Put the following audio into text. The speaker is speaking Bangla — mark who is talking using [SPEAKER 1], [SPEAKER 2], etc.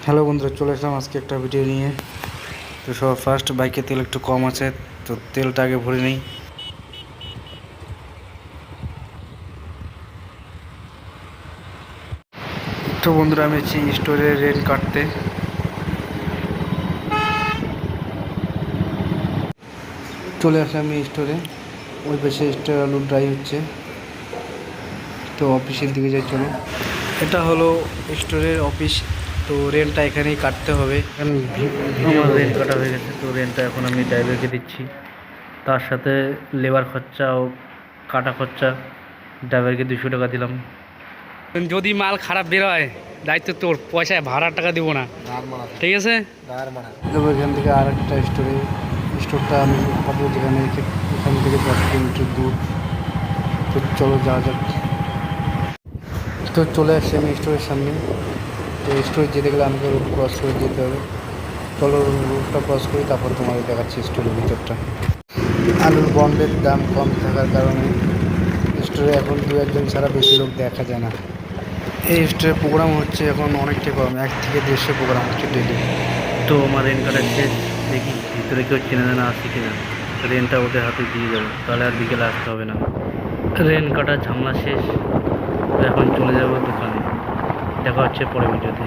[SPEAKER 1] হ্যালো বন্ধুরা, চলে আসলাম আজকে একটা ভিডিও নিয়ে। তো সবার ফার্স্ট, বাইকে তেল একটু কম আছে, তো তেলটা আগে ভরে নিই। তো বন্ধুরা, আমি আছি স্টোরে রেন্ট কাটতে। চলে আসলাম আমি স্টোরে। ওই পাশে স্টোর আলু ড্রাই হচ্ছে, তো অফিসের দিকে যাই চলো। এটা হলো স্টোরের অফিস। তো রেন্টটা এখানেই কাটতে হবে। আমার রেন্ট কাটা হয়ে গেছে, তো রেন্টটা এখন আমি ড্রাইভারকে দিচ্ছি। তার সাথে লেবার খরচা ও কাটা খরচা ড্রাইভারকে 200 টাকা দিলাম। যদি মাল খারাপ বের হয়, দায়িত্ব তোর, পয়সায় ভাড়ার টাকা দিব না, ঠিক আছে? এখান থেকে আর একটা স্টোরটা আমি পাবো, যেখানে এখান থেকে 10 কিলোমিটার দূর। তো চলো যাওয়া যাক। তো চলে আসছি আমি স্টোরের সামনে। তো স্টোরে যেতে গেলে আমাকে রোড ক্রস করে যেতে হবে। চলো রোডটা ক্রস করি, তারপর তোমাদের দেখাচ্ছি স্টোরের ভিতরটা। আলুর বন্ডের দাম কম থাকার কারণে স্টোরে এখন 2-1 জন ছাড়া বেশি লোক দেখা যায় না। এই স্টোরে প্রোগ্রাম হচ্ছে এখন অনেকটাই কম, 1 থেকে 150 প্রোগ্রাম হচ্ছে ডেলি। তো আমার রেন্ট কাটা শেষ, দেখি ভিতরে কেউ চেনে জানা আছে কিনা। রেন্টটা ওদের হাতে দিয়ে যাবো, তাহলে আর বিকেলে আসতে হবে না। রেন্ট কাটার ঝামেলা শেষ, তো এখন চলে যাবো দোকানে। দেখা হচ্ছে পরের ভিডিওতে।